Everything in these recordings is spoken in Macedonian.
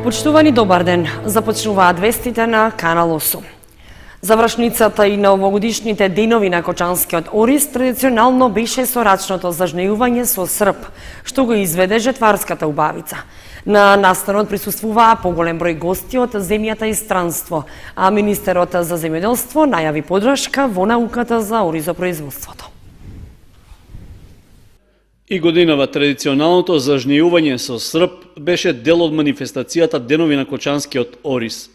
Почитувани, добар ден. Започнуваат вестите на Канал 8. Завршницата и на овогодишните денови на Кочанскиот Орис традиционално беше сорачното зажнејување со срп, што го изведе жетварската убавица. На настанот присуствуваа поголем број гости од земјата и странство, а министерот за земјоделство најави подршка во науката за оризопроизводството. И годинава традиционалното зажнејување со срп беше дел од манифестацијата Денови на Кочанскиот Орис.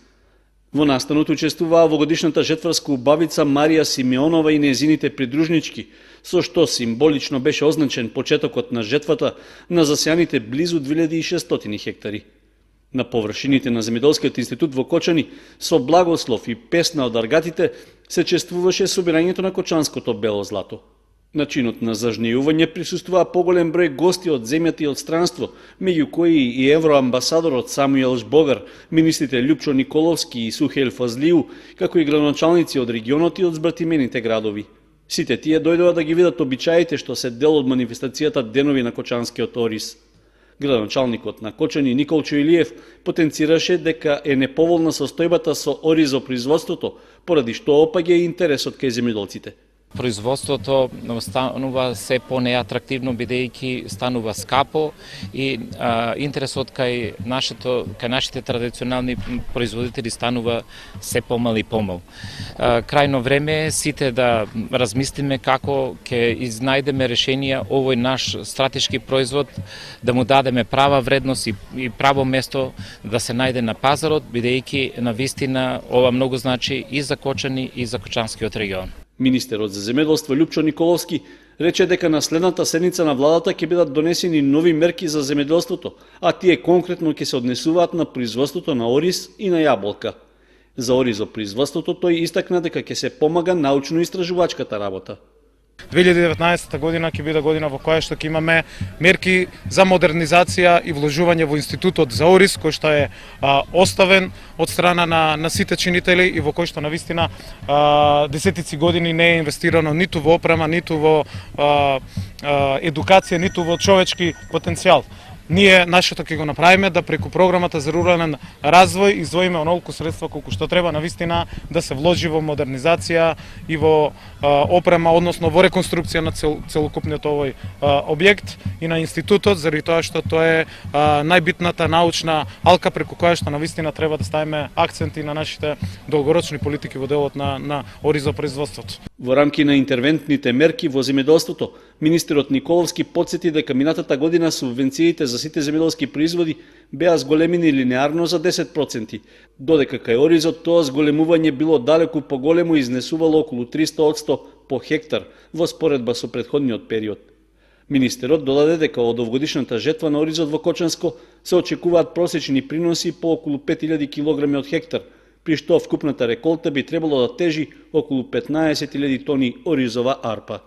Во настанот учествуваа во годишната жетварска убавица Марија Симеонова и незините придружнички, со што символично беше означен почетокот на жетвата на засејаните близу 2600 хектари. На површините на Земјоделскиот институт во Кочани, со благослов и песна од аргатите, се чествуваше собирањето на Кочанското бело злато. На чинот на зажнејување присуствуваа поголем број гости од земјата и од странство, меѓу кои и евроамбасадорот Самуел Жбогар, министрите Љупчо Николовски и Сухеил Фазлиу, како и градоначалници од регионот и од збратимените градови. Сите тие дојдоа да ги видат обичаите што се дел од манифестацијата Денови на Кочанскиот Орис. Градоначалникот на Кочани Николчо Илиев потенцираше дека е неповолна состојбата со оризопроизводството, поради што опаѓа и интересот кај земјоделците. Производството станува се понеатрактивно бидејќи станува скапо и интересот кај нашите традиционални производители станува се помал и помал. Крајно време е сите да размислиме како ќе изнајдеме решенија овој наш стратешки производ, да му дадеме права вредност и право место да се најде на пазарот, бидејќи навистина ова многу значи и за Кочани и за Кочанскиот регион. Министерот за земјоделство Љупчо Николовски рече дека на следната седница на владата ќе бидат донесени нови мерки за земјоделството, а тие конкретно ќе се однесуваат на производството на ориз и на јаболка. За оризопроизводството тој истакна дека ќе се помага научно-истражувачката работа. 2019 година ќе биде година во која што ќе имаме мерки за модернизација и вложување во Институтот за Орис, кој што е оставен од страна на сите чинители и во кој што навистина десетици години не е инвестирано ниту во опрема, ниту во едукација, ниту во човечки потенцијал. Ние нашето ќе го направиме да преку програмата за рурален развој издвоиме онолку средства колку што треба навистина да се вложи во модернизација и во опрема, односно во реконструкција на целокупниот овој објект и на институтот, заради тоа што тоа е најбитната научна алка преку која што навистина треба да ставиме акценти на нашите долгорочни политики во делот на оризопроизводството. Во рамки на интервентните мерки во земјоделството, министерот Николовски потсети дека минатата година субвенциите за сите земјоделски производи беа зголемени линеарно за 10%, додека кај оризот тоа зголемување било далеку поголемо и изнесувало околу 300% по хектар во споредба со претходниот период. Министерот додаде дека од овогодишната жетва на оризот во Кочанско се очекуваат просечни приноси по околу 5000 кг од хектар, при што вкупната реколта би требало да тежи околу 15.000 тони оризова арпа.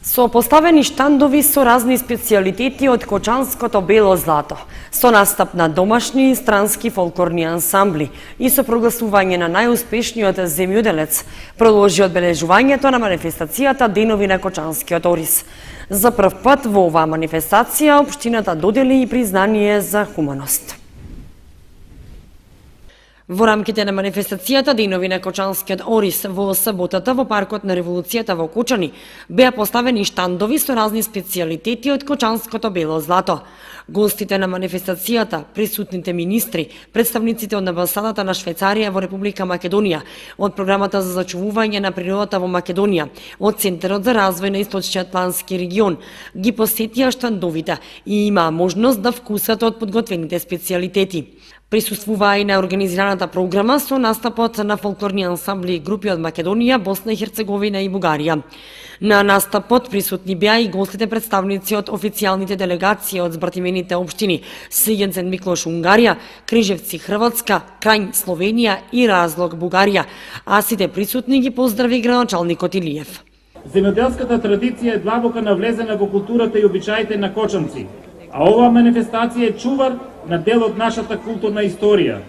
Со поставени штандови со разни специјалитети од Кочанското бело злато, со настап на домашни и странски фолклорни ансамбли и со прогласување на најуспешниот земјоделец, продолжи одбележувањето на манифестацијата Денови на Кочанскиот Орис. За прв пат во оваа манифестација општината додели и признание за хуманост. Во рамките на манифестацијата Денови на Кочанскиот Орис во саботата во паркот на Револуцијата во Кочани беа поставени штандови со разни специјалитети од Кочанското бело злато. Гостите на манифестацијата, присутните министри, представниците од амбасадата на Швајцарија во Република Македонија, од програмата за зачувување на природата во Македонија, од Центарот за развој на Источноатлантски регион, ги посетија штандовите и имаа можност да вкусат од подготвените специјалитети. Присуствуваа и на организираната програма со настапот на фолклорни ансамбли и групи од Македонија, Босна и Херцеговина и Бугарија. На настапот присутни беа и гостите представници од официјалните делегации од збратимените општини Сигенцен Миклош Унгарија, Крижевци Хрватска, Крањ Словенија и Разлог Бугарија, а сите присутни ги поздрави градоначалникот Илиев. Земјоделската традиција е длабоко навлезена во културата и обичаите на кочанци, а оваа манифестација е чувар на дел од нашата културна историја,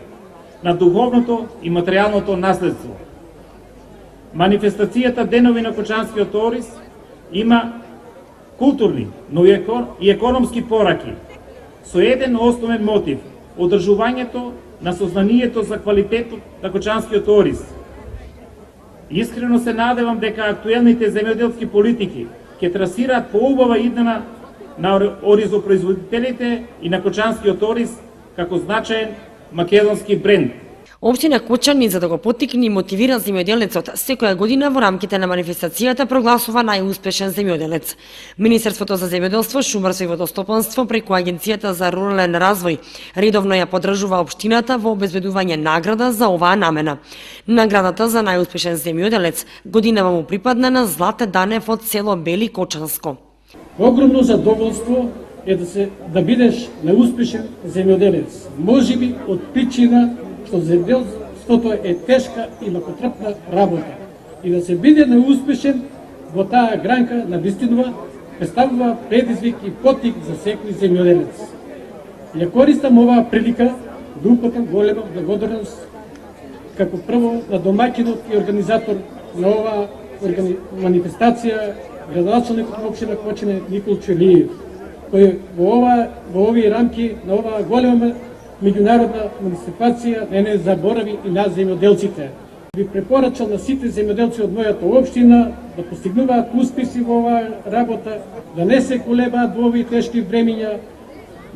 на духовното и материјалното наследство. Манифестацијата Денови на Кочанскиот Орис има културни, но и економски пораки. со еден основен мотив – одржувањето на сознанието за квалитетот на кочанскиот ориз. Искрено се надевам дека актуелните земјоделски политики ќе трасираат поубава иднина на оризопроизводителите и на кочанскиот ориз како значаен македонски бренд. Општина Кочани, за да го поттикне и мотивира земјоделецот, секоја година во рамките на манифестацијата прогласува најуспешен земјоделец. Министерството за земјоделство, шумарство и водостопанство преку Агенцијата за рурален развој редовно ја поддржува општината во обезбедување награда за оваа намена. Наградата за најуспешен земјоделец годинава му припадна на Злате Данев од село Бели Кочанско. Огромно задоволство е да бидеш неуспешен земјоделец. Можеби од причина што земјоделството е тешка и напотребна работа. И да се биде неуспешен во таа гранка навистина представува предизвик и поттик за секој земјоделец. Ја користам оваа прилика да упатам голема благодарност како прво на домаќинот и организатор на оваа манифестација, градоначалникот на општина Кочани Никол Чулиев, кој во овие рамки на оваа голема меѓународна манифестација не заборави и на земјоделците. Би препорачал на сите земјоделци од мојата општина да постигнуваат успеси во оваа работа, да не се колебаат во овие тешки времиња,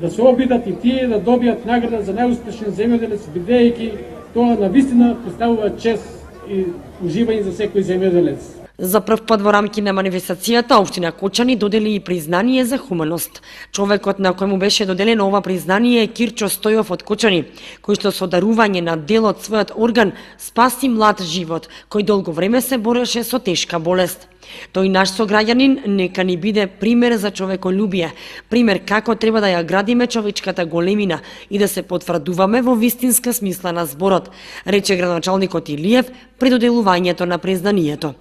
да се обидат и тие да добијат награда за најуспешен земјоделец, бидејќи тоа навистина представува чест и уживање за секој земјоделец. За прв пат во рамки на манифестацијата, општина Кочани додели и признание за хуманост. Човекот на кој му беше доделено ова признание е Кирчо Стојов од Кочани, кој што со дарување на дел од својот орган спаси млад живот, кој долго време се бореше со тешка болест. Тој наш сограѓанин нека ни биде пример за човеколюбие, пример како треба да ја градиме човечката големина и да се потврдуваме во вистинска смисла на зборот, рече градоначалникот Илиев при доделувањето на признанието.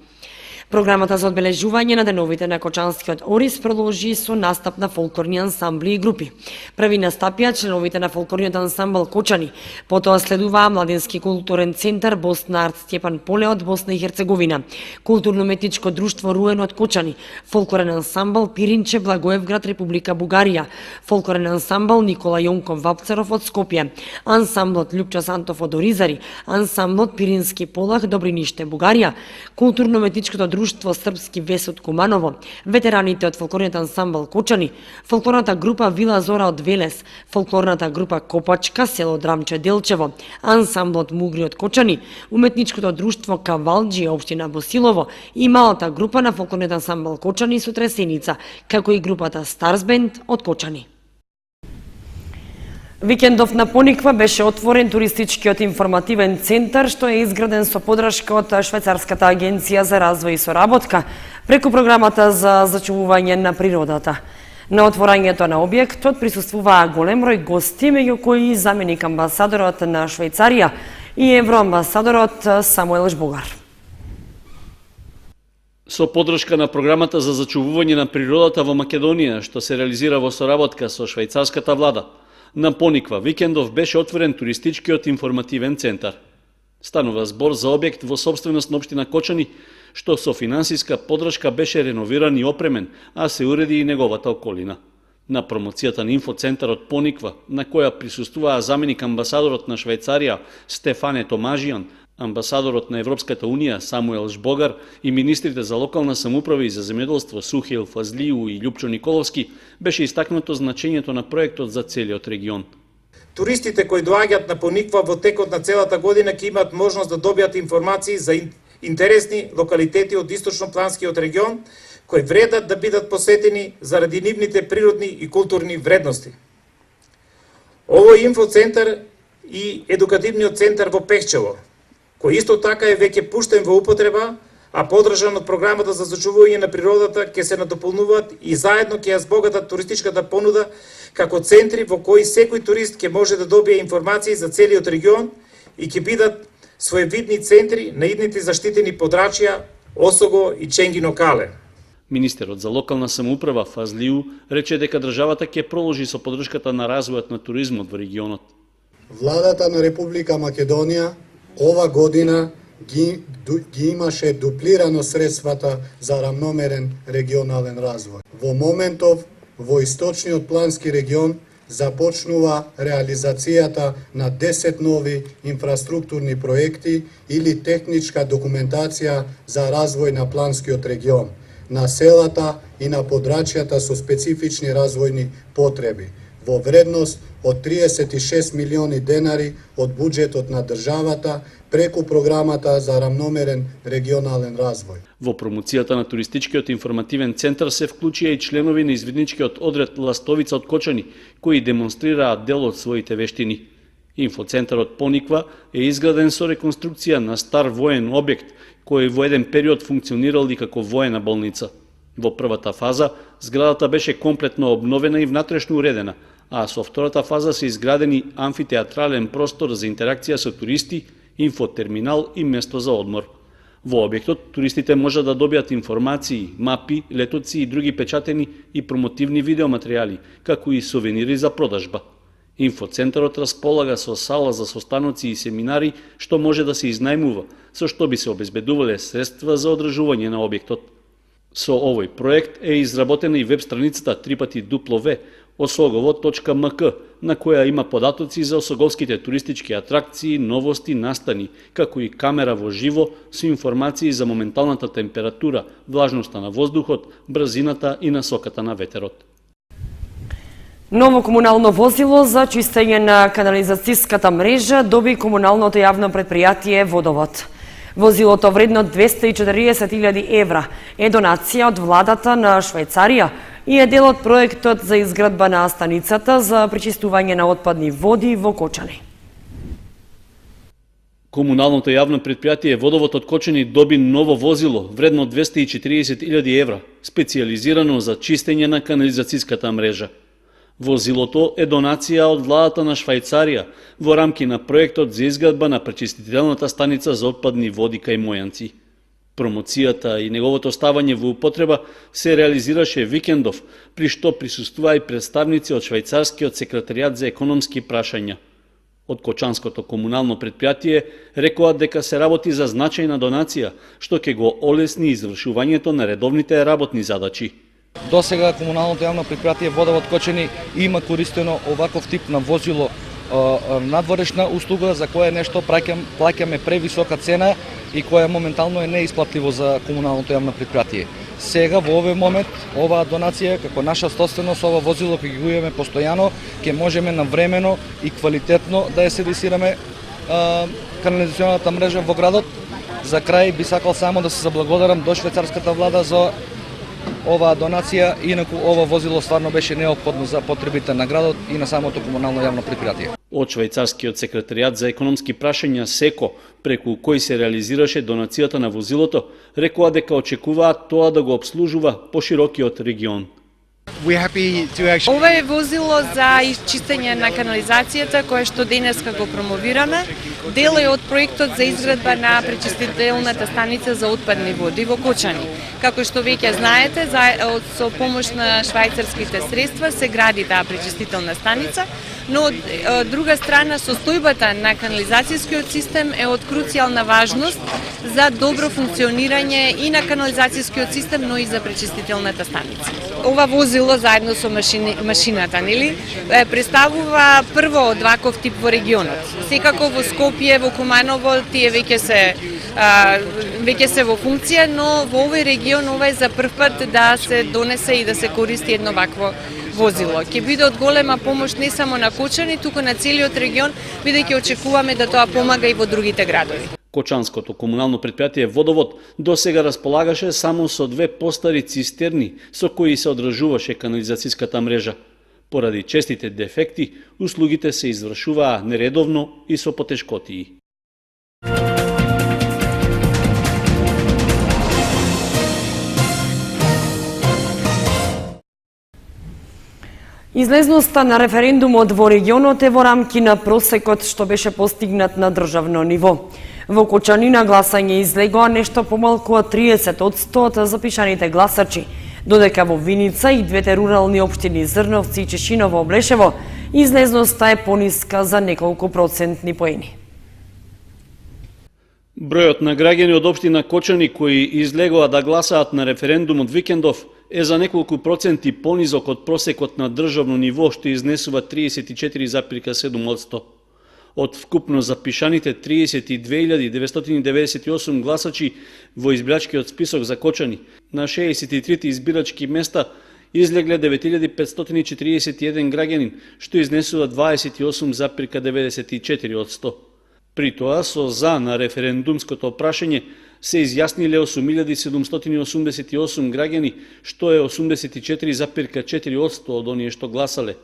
Програмата за одбележување на деновите на Кочанскиот ориз продолжи со настап на фолклорни ансамбли и групи. Први настапија членовите на фолклорниот ансамбл Кочани, потоа следуваа Младински културен центар Босна Арт Стјепан Поле од Босна и Херцеговина, Културно-уметничко друштво Руен од Кочани, фолклорен ансамбл Пиринче Благоевград Република Бугарија, фолклорен ансамбл Никола Јонков Вапцаров од Скопје, ансамблот Лјупчо Сантов од Оризари, ансамблот Пирински Полах Добриниште Бугарија, Културно-уметничкото друштво Српски вес од Куманово, ветераните од фолклорниот ансамбл Кочани, фолклорната група Вила Зора од Велес, фолклорната група Копачка село Драмче Делчево, ансамблот Мугри од Кочани, уметничкото друштво Кавалџи општина Босилово и малата група на фолклорниот ансамбл Кочани со Тресеница, како и групата Старс Бенд од Кочани. Викендов на Пониква беше отворен туристичкиот информативен центар, што е изграден со поддршка од Швајцарската агенција за развој и соработка преку програмата за зачувување на природата. На отворањето на објектот присуствуваа голем број гости, меѓу кои и заменик амбасадорот на Швајцарија и евроамбасадорот Самуел Жбогар. Со поддршка на програмата за зачувување на природата во Македонија, што се реализира во соработка со швајцарската влада, на Пониква викендов беше отворен туристичкиот информативен центар. Станува збор за објект во собственост на општина Кочани, што со финансиска поддршка беше реновиран и опремен, а се уреди и неговата околина. На промоцијата на инфоцентарот Пониква, на која присуствуваа заменик амбасадорот на Швајцарија Стефане Томажијан, амбасадорот на Европската Унија Самуел Жбогар и министрите за локална самоуправа и за земјоделство Сухил Фазлију и Љупчо Николовски, беше истакнато значењето на проектот за целиот регион. Туристите кои доаѓаат на Пониква во текот на целата година ќе имаат можност да добијат информации за интересни локалитети од источнопланскиот регион, кои вредат да бидат посетени заради нивните природни и културни вредности. Овој инфоцентар и едукативниот центар во Пехчево, кој исто така е веќе пуштен во употреба, а поддржан од програмата за зачувување на природата, ќе се надополнуваат и заедно ќе ја збогатат туристичката понуда како центри во кои секој турист ќе може да добие информации за целиот регион и ќе бидат своевидни центри на идните заштитени подрачја Осого и Ченгино Кале. Министерот за локална самоуправа Фазлију рече дека државата ќе продолжи со поддршката на развојот на туризмот во регионот. Владата на Република Македонија ова година ги имаше дуплирано средствата за рамномерен регионален развој. Во моментов, во источниот плански регион започнува реализацијата на 10 нови инфраструктурни проекти или техничка документација за развој на планскиот регион, на селата и на подрачјата со специфични развојни потреби, во вредност од 36 милиони денари од буџетот на државата преку програмата за рамномерен регионален развој. Во промоцијата на туристичкиот информативен центар се вклучија и членови на извидничкиот одред Ластовица од Кочани, кои демонстрираат дел од своите вештини. Инфоцентарот Пониква е изграден со реконструкција на стар воен објект, кој во еден период функционирал и како воена болница. Во првата фаза, зградата беше комплетно обновена и внатрешно уредена, а со втората фаза се изградени амфитеатрален простор за интеракција со туристи, инфотерминал и место за одмор. Во објектот, туристите може да добијат информации, мапи, летоци и други печатени и промотивни видеоматеријали, како и сувенири за продажба. Инфоцентарот располага со сала за состаноци и семинари, што може да се изнајмува, со што би се обезбедувале средства за одржување на објектот. Со овој проект е изработена и веб страницата www.osogovo.mk, на која има податоци за осоговските туристички атракции, новости, настани, како и камера во живо со информации за моменталната температура, влажноста на воздухот, брзината и насоката на ветерот. Ново комунално возило за чистење на канализацијската мрежа доби комуналното јавно предпријатие Водовод. Возилото вредно 240.000 евра е донација од владата на Швајцарија и е дел од проектот за изградба на станицата за пречистување на отпадни води во Кочани. Комуналното јавно предпријатие Водовод од Кочани доби ново возило вредно 240.000 евра, специјализирано за чистење на канализацијската мрежа. Возилото е донација од владата на Швајцарија во рамки на проектот за изградба на пречистителната станица за отпадни води кај Мојанци. Промоцијата и неговото ставање во употреба се реализираше викендов, при што присуствуваа и представници од Швајцарскиот секретаријат за економски прашања. Од Кочанското комунално предпријатие рекоа дека се работи за значајна донација, што ќе го олесни извршувањето на редовните работни задачи. До сега комуналното јавно предпријатие Водовод Кочани има користено оваков тип на возило надворешна услуга за која нешто плаќаме превисока цена и која моментално е неисплатливо за комуналното јавно предпријатие. Сега во овој момент оваа донација како наша собственост, ова возило кој го имаме постојано, ќе можеме навремено и квалитетно да ја сервисираме канализационата мрежа во градот. За крај би сакал само да се заблагодарам до швајцарската влада за оваа донација, инаку ова возило стварно беше неопходно за потребите на градот и на самото комунално јавно предпријатие. Од Швајцарскиот секретаријат за економски прашања СЕКО, преку кој се реализираше донацијата на возилото, рекоа дека очекуваат тоа да го обслужува поширокиот регион. Ова е возило за чистење на канализацијата кое што денеска го промовираме. Дел е од проектот за изградба на пречистителната станица за отпадни води во Кочани. Како што веќе знаете, со помош на швајцарските средства се гради таа пречистителна станица, но од друга страна состојбата на канализацијскиот систем е од круцијална важност за добро функционирање и на канализацијскиот систем, но и за пречистителната станица. Ова возило заедно со машината, нели, представува прво од ваков тип во регионот. Секако во Скопје, во Куманово, тие веќе се во функција, но во овој регион ова е за прв пат да се донесе и да се користи едно вакво возило. Ќе биде од голема помош не само на Кочани, туку на целиот регион, бидејќи очекуваме да тоа помага и во другите градови. Кочанското комунално предпријатие Водовод до сега располагаше само со 2 постари цистерни со кои се одржуваше канализацијската мрежа. Поради честите дефекти, услугите се извршуваа нередовно и со потешкотии. Излезноста на референдумот во регионот е во рамки на просекот што беше постигнат на државно ниво. Во Кочани на гласање излегоа нешто помалку од 30% од запишаните гласачи, додека во Виница и двете рурални општини Зрновци и Чешиново-Облешево излезноста е пониска за неколку процентни поени. Бројот на граѓани од општина Кочани кои излегоа да гласаат на референдумот викендов е за неколку проценти понизок од просекот на државно ниво, што изнесува 34,7%. Од вкупно запишаните 32.998 гласачи во избирачкиот список за Кочани, на 63 избирачки места излегле 9.541 граѓанин, што изнесува 28,94%. При тоа, со за на референдумското прашање се изјасниле 8.788 граѓани, што е 84,4% од оние што гласале.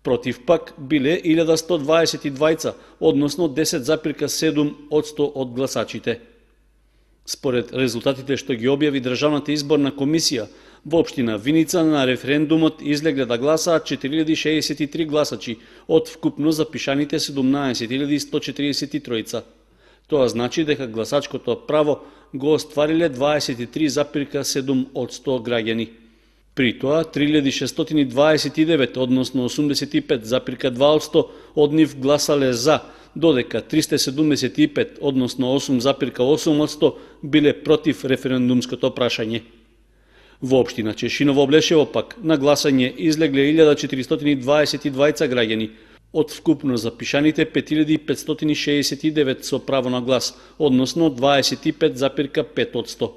Против пак биле 1.122, односно 10,7% од гласачите. Според резултатите што ги објави Државната изборна комисија, во општина Виница на референдумот излегле да гласаат 4.063 гласачи од вкупно запишаните 17.143. Тоа значи дека гласачкото право го оствариле 23,7% граѓани. При тоа 3.629, односно 85,2% од нив гласале за, додека 375, односно 8,8% биле против референдумското прашање. Во општина Чешиново Облешево пак на гласање излегле 1.422 граѓани, од вкупно запишаните 5.569 со право на глас, односно 25,5%.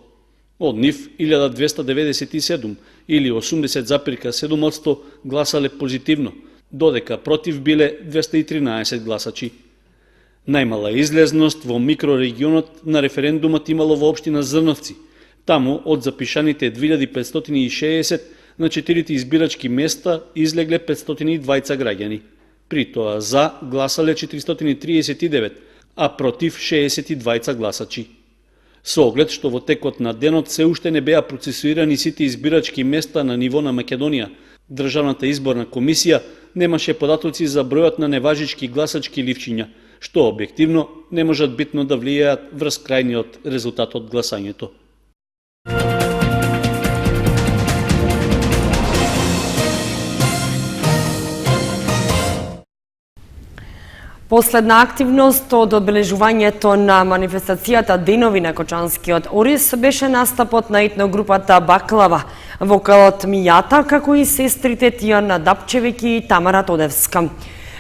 Од нив 1.297 или 80,7% гласале позитивно, додека против биле 213 гласачи. Најмала излезност во микрорегионот на референдумот имало во општина Зрновци. Таму од запишаните 2560 на 4 избирачки места излегле 520 граѓани. При тоа за гласале 439, а против 62 гласачи. Со оглед што во текот на денот се уште не беа процесуирани сите избирачки места на ниво на Македонија, Државната изборна комисија немаше податоци за бројот на неважички гласачки ливчиња, што објективно не можат битно да влијаат врз крајниот резултат од гласањето. Последна активност од одбележувањето на манифестацијата Денови на Кочанскиот Орис беше настапот на етногрупата Баклава, вокалот Мијата, како и сестрите Тијана Дапчевик и Тамара Тодевска.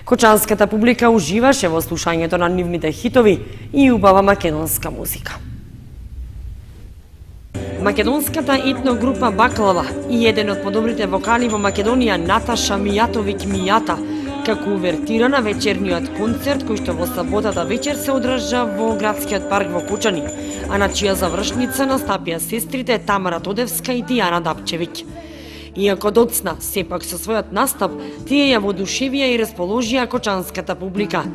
Кочанската публика уживаше во слушањето на нивните хитови и убава македонска музика. Македонската етногрупа Баклава и еден од подобрите вокали во Македонија Наташа Мијатовик Мијата, како увертира на вечерниот концерт кој што во саботата вечер се одржа во градскиот парк во Кочани, а на чија завршница настапија сестрите Тамара Тодевска и Тијана Дапчевик. Иако доцна, сепак со својот настап, тие ја воодушевија и расположија кочанската публика.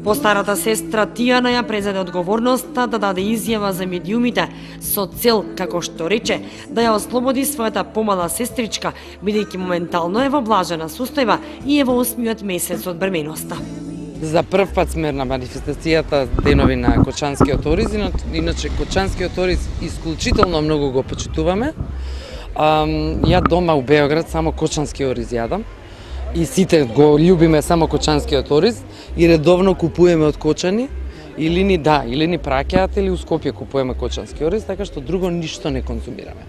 Постарата сестра Тијана ја презеде одговорноста да даде изјава за медиумите, со цел, како што рече, да ја ослободи својата помала сестричка, бидејќи моментално е во блажена состојба и е во 8-миот месец од бременоста. За прв пат сме на манифестацијата Денови на Кочанскиот Орис, иначе Кочанскиот Орис исклучително многу го почитуваме. Ја дома у Београд само Кочански ориз јадам и сите го љубиме само Кочанскиот ориз и редовно купуваме од Кочани или ни праќаат или у Скопје купуваме Кочански ориз, така што друго ништо не конзумираме.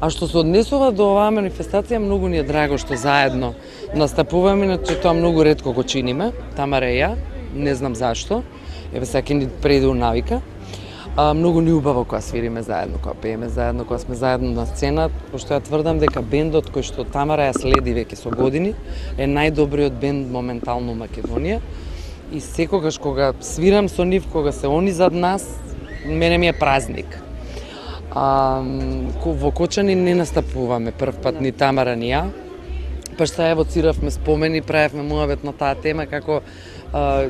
А што се однесува до оваа манифестација, многу ни е драго што заедно настапуваме, иначе тоа многу ретко го чиниме, Тамара и ја, не знам зашто, еве сега ќе ни преиде навика. Многу ни убаво кога свириме заедно, кога пееме заедно, кога сме заедно на сцена, пошто ја тврдам дека бендот кој што Тамара ја следи веќе со години е најдобриот бенд моментално у Македонија и секогаш кога свирам со нив, кога се они зад нас, мене ми е празник. Во Кочани не настапуваме прв пат ни Тамара ни ја, па што евоциравме спомени, правевме муавет на таа тема како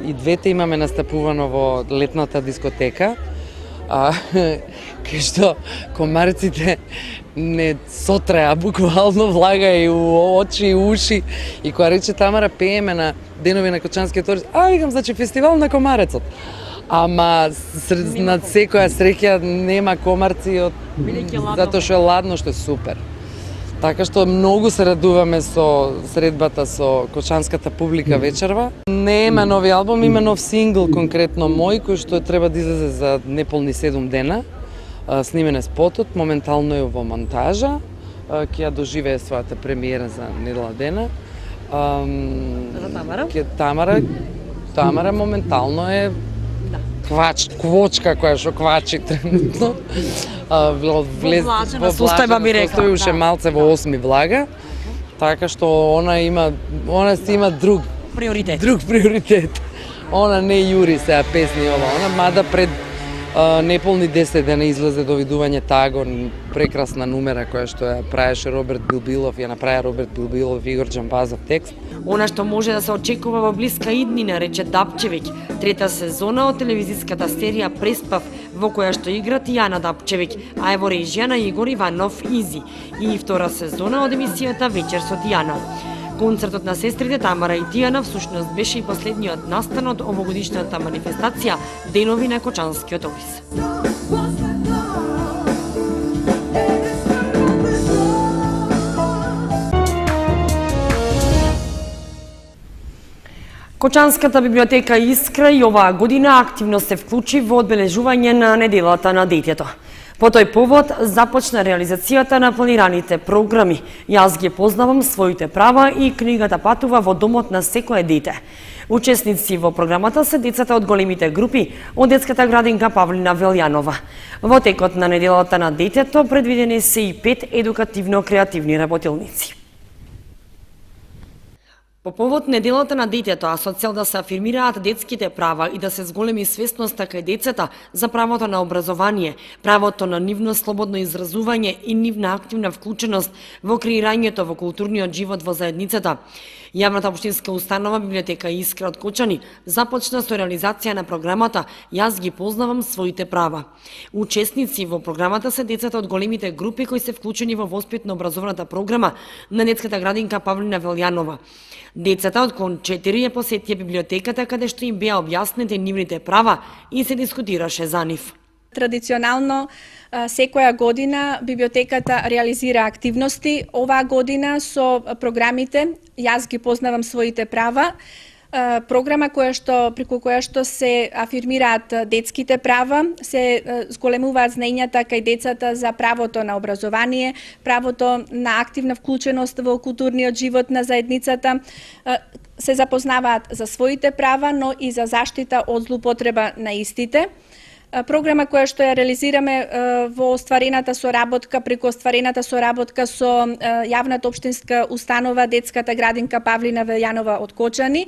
и двете имаме настапувано во летната дискотека, кај што комарците не сотреа, буквално влага и у очи и уши. И кога рече Тамара пееме на Денови на Кочанскиот Орис, викам, значи фестивал на комарецот. Ама над секоја среќа нема комарци затоа што е ладно, што е супер. Така што многу се радуваме со средбата со кочанската публика вечерва. Нема нови албум, има нов сингл конкретно мој, кој што треба да излезе за неполни 7 дена. Снимен е спотот, моментално е во монтажа ќе ја доживее својата премиера за недела дена. За Тамара? Тамара моментално е квочка која што квачи тренутно. Влажена состојба би рекла. Состојуше малце во 8 влага. Така што она си има друг приоритет. Она не јури сега песни она, мада пред неполни 10 дена излезе довидување Тагон, прекрасна numera која што ја правеше Роберт Билбилов, ја направи Роберт Билбилов и Игор Џамбазов текст. Она што може да се очекува во блиска иднина, рече Дапчевиќ, трета сезона од телевизиската серија Преспав, во која што игра Тијана Дапчевиќ, а е во режија на Игор Иванов Изи, и втора сезона од емисијата Вечер со Тијана. Концертот на сестрите Тамара и Тијана всушност беше и последниот настан од овогодишната манифестација Денови на Кочанскиот орис. Кочанската библиотека Искра и оваа година активно се вклучи во одбележување на неделата на детето. По тој повод започна реализацијата на планираните програми. Јас ги познавам своите права и книгата патува во домот на секое дете. Учесници во програмата се децата од големите групи од детската градинка Павлина Велјанова. Во текот на неделата на детето предвидени се и 5 едукативно-креативни работилници. По повод неделата на детето, а со цел да се афирмираат детските права и да се зголеми свесноста кај децата за правото на образование, правото на нивно слободно изразување и нивна активна вклученост во креирањето во културниот живот во заедницата, Јавната општинска установа Библиотека Искра од Кочани започна со реализација на програмата Јас ги познавам своите права. Учесници во програмата се децата од големите групи кои се вклучени во воспитно-образовната програма на детската градинка Павлина Велјанова. Децата од клон 4 ја посетија библиотеката каде што им беа објаснети нивните права и се дискутираше за нив. Традиционално секоја година библиотеката реализира активности. Оваа година со програмите Јас ги познавам своите права, програма преку која што се афирмираат детските права, се зголемуваат знаењата кај децата за правото на образование, правото на активна вклученост во културниот живот на заедницата, се запознаваат за своите права, но и за заштита од злоупотреба на истите. Програма која што ја реализираме во остварената соработка, преку остварената соработка со Јавната општинска установа Детската градинка Павлина Велјанова од Кочани,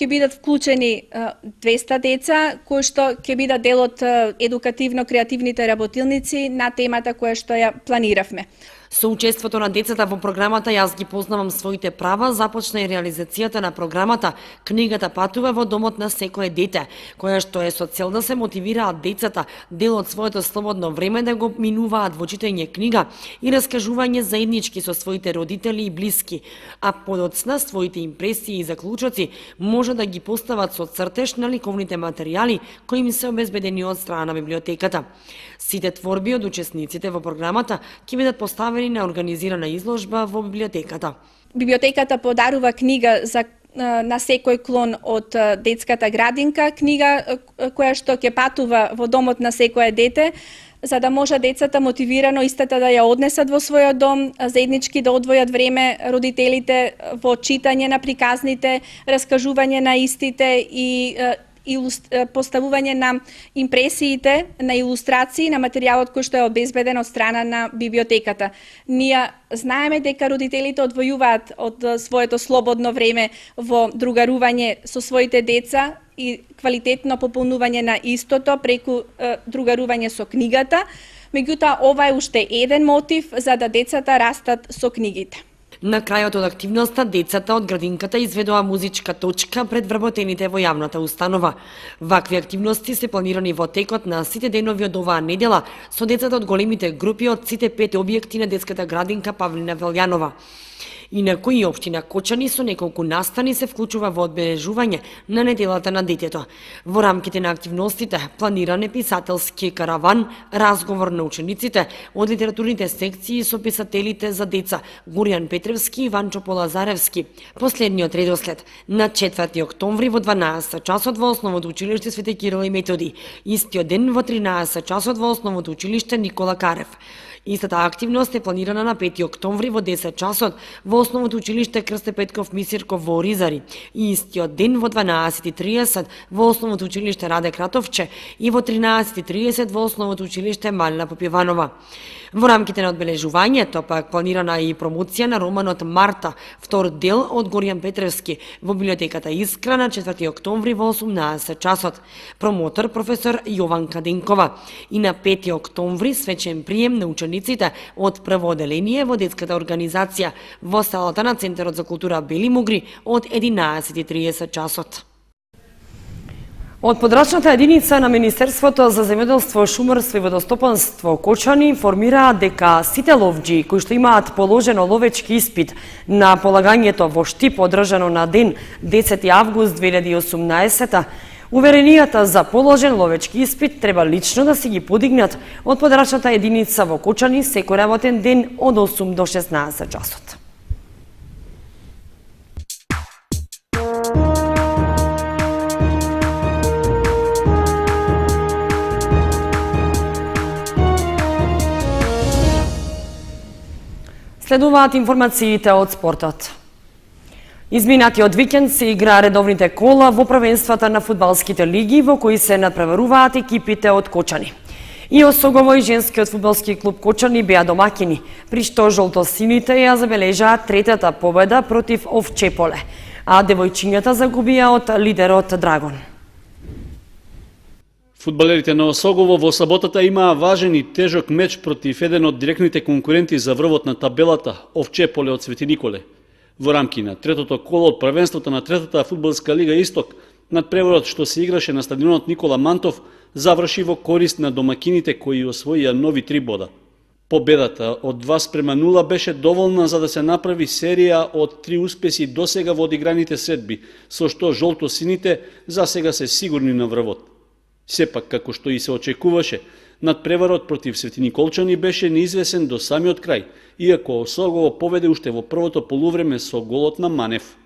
ќе бидат вклучени 200 деца кои што ќе бидат дел од едукативно-креативните работилници на темата која што ја планиравме. Со учеството на децата во програмата Јас ги познавам своите права, започна и реализацијата на програмата Книгата патува во домот на секое дете, која што е со цел да се мотивираат децата дел од своето слободно време да го минуваат во читање книга и раскажување заеднички со своите родители и блиски, а подоцна своите импресии и заклучоци може да ги постават со цртеж на ликовните материјали кои им се обезбедени од страна на библиотеката. Сите творби од учесниците во програмата ќе бидат поставени на организирана изложба во библиотеката. Библиотеката подарува книга на секој клон од детската градинка, книга која што ќе патува во домот на секое дете, за да може децата мотивирано истата да ја однесат во својот дом, заеднички да одвојат време родителите во читање на приказните, раскажување на истите и поставување на импресиите, на илустрации, на материјалот кој што е обезбеден од страна на библиотеката. Ние знаеме дека родителите одвојуваат од своето слободно време во другарување со своите деца и квалитетно пополнување на истото преку другарување со книгата. Меѓутоа, ова е уште еден мотив за да децата растат со книгите. На крајот од активноста, децата од градинката изведоа музичка точка пред вработените во јавната установа. Вакви активности се планирани во текот на сите денови од оваа недела со децата од големите групи од сите 5 објекти на детската градинка Павлина Велјанова. Инаку и општина Кочани со неколку настани се вклучува во одбележување на неделата на детето. Во рамките на активностите планиран е писателски караван, разговор на учениците од литературните секции со писателите за деца Горијан Петревски и Ванчо Полазаревски. Последниот редослед на 4 октомври во 12 часот во Основното училиште Свети Кирил и Методи, истиот ден во 13 часот во Основното училиште Никола Карев. Истата активност е планирана на 5 октомври во 10 часот во Основното училиште Крсте Петков Мисирков во Оризари и истиот ден во 12:30 во Основното училиште Раде Кратовче и во 13:30 во Основното училиште Малина Попиванова. Во рамките на одбележувањето пак планирана и промоција на романот Марта, втор дел од Горијан Петревски во библиотеката Искра на 4 октомври во 18 часот. Промотор професор Јованка Денкова. И на 5 октомври свечен прием на учениците од прво оделение во детската организација во салата на Центарот за култура Бели Мугри од 11:30 часот. Од подрачната единица на Министерството за земјоделство, шумарство и водостопанство Кочани информираа дека сите ловџи кои што имаат положено ловечки испит на полагањето во Штип одржано на ден 10 август 2018, уверенијата за положен ловечки испит треба лично да си ги подигнат од подрачната единица во Кочани секој работен ден од 8 до 16 часот. Следуваат информациите од спортот. Изминатиот викенд се игра редовните кола во првенствата на фудбалските лиги во кои се надпреваруваат екипите од Кочани. И Осогово и женскиот фудбалски клуб Кочани беа домакини, при што жолтосините ја забележаа третата победа против Овчеполе, а девојчињата загубија од лидерот Драгон. Фудбалерите на Осогово во саботата имаа важен и тежок меч против еден од директните конкуренти за врвот на табелата Овчеполе од Свети Николе. Во рамки на третото коло од првенството на третата фудбалска лига Исток, надпреварот што се играше на стадионот Никола Мантов заврши во корист на домакините кои освоија нови 3 бода. Победата од 2:0 беше доволна за да се направи серија од 3 успеси досега во одиграните средби, со што жолтосините за сега се сигурни на врвот. Сепак, како што и се очекуваше, надпреварот против Светиниколчани беше неизвесен до самиот крај, иако Осогово поведе уште во првото полувреме со голот на Манев.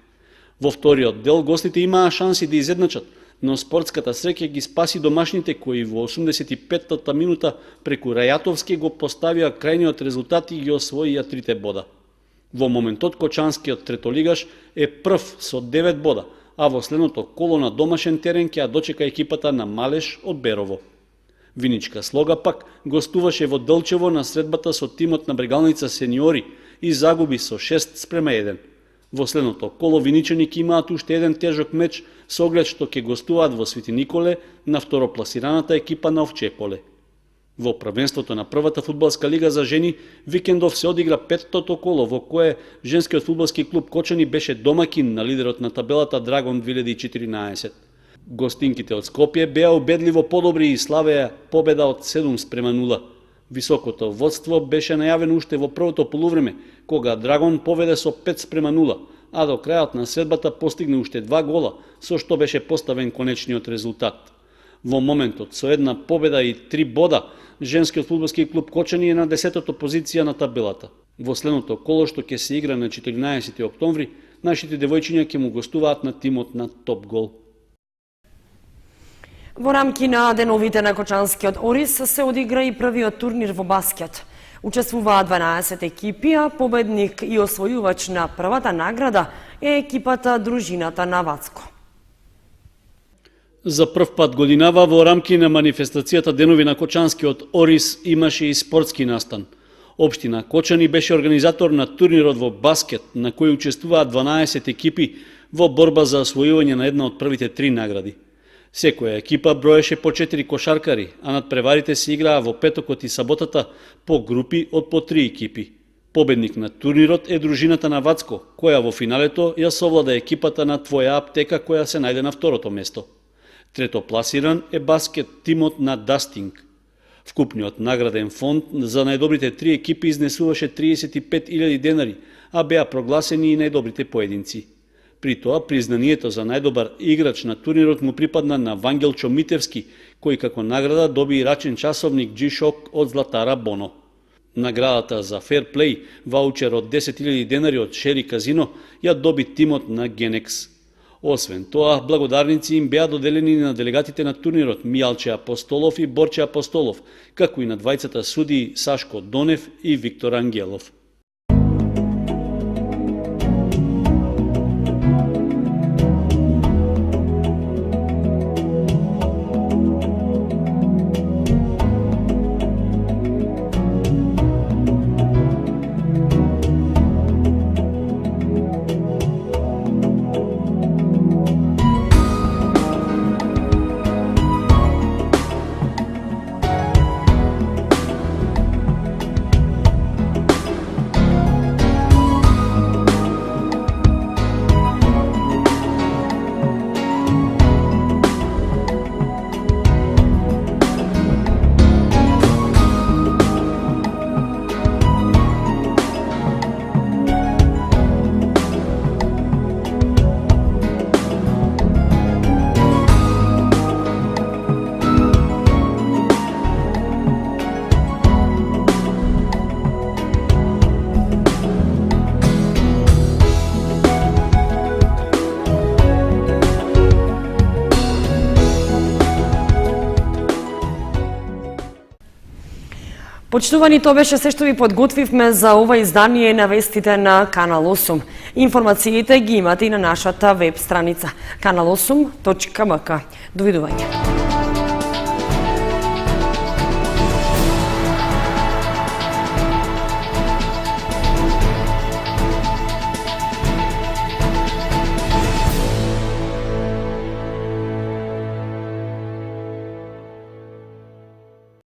Во вториот дел гостите имаа шанси да изедначат, но спортската среќа ги спаси домашните кои во 85-та минута преку Рајатовски го поставија крајниот резултат и ги освоија 3 бода. Во моментот кочанскиот третолигаш е прв со 9 бода, а во следното коло на домашен терен ќе ја дочека екипата на Малеш од Берово. Виничка Слога пак гостуваше во Делчево на средбата со тимот на Брегалница сениори и загуби со 6:1. Во следното коло виничани ќе имаат уште еден тежок меч со оглед што ќе гостуваат во Свети Николе на второпласираната екипа на Овчеполе. Во првенството на првата фудбалска лига за жени, викендов се одигра 5-тото коло во кое женскиот фудбалски клуб Кочани беше домакин на лидерот на табелата Драгон 2014. Гостинките од Скопје беа убедливо подобри и славеа победа од 7:0. Високото водство беше најавено уште во првото полувреме, кога Драгон поведе со 5:0, а до крајот на средбата постигне уште 2 гола, со што беше поставен конечниот резултат. Во моментот со една победа и 3 бода, женскиот фудбалски клуб Кочани е на 10-та позиција на табелата. Во следното коло што ќе се игра на 14 октомври, нашите девојчиња ќе му гостуваат на тимот на Топ Гол. Во рамки на деновите на Кочанскиот Орис се одигра и првиот турнир во баскет. Учествуваа 12 екипи, а победник и освојувач на првата награда е екипата Дружината на Вацко. За прв пат годинава во рамки на манифестацијата Денови на Кочанскиот Орис имаше и спортски настан. Општина Кочани беше организатор на турнирот во баскет, на кој учествуваат 12 екипи во борба за освојување на една од првите 3 награди. Секоја екипа броеше по 4 кошаркари, а надпреварите се играа во петокот и саботата по групи од по 3 екипи. Победник на турнирот е Дружината на Вацко, која во финалето ја совлада екипата на Твоја аптека која се најде на второто место. Трето пласиран е баскет тимот на Дастинг. Вкупниот награден фонд за најдобрите 3 екипи изнесуваше 35.000 денари, а беа прогласени и најдобрите поединци. При тоа, признанието за најдобар играч на турнирот му припадна на Вангелчо Митевски, кој како награда доби и рачен часовник G-Shock од Златара Боно. Наградата за Fair Play, ваучер од 10.000 денари од Шери Казино, ја доби тимот на Генекс. Освен тоа, благодарници им беа доделени на делегатите на турнирот Мијалче Апостолов и Борче Апостолов, како и на двајцата судии Сашко Донев и Виктор Ангелов. Почитувани, тоа беше се што ви подготвивме за ова издание на вестите на Канал 8. Информациите ги имате и на нашата веб страница kanal8.mk. Довидување.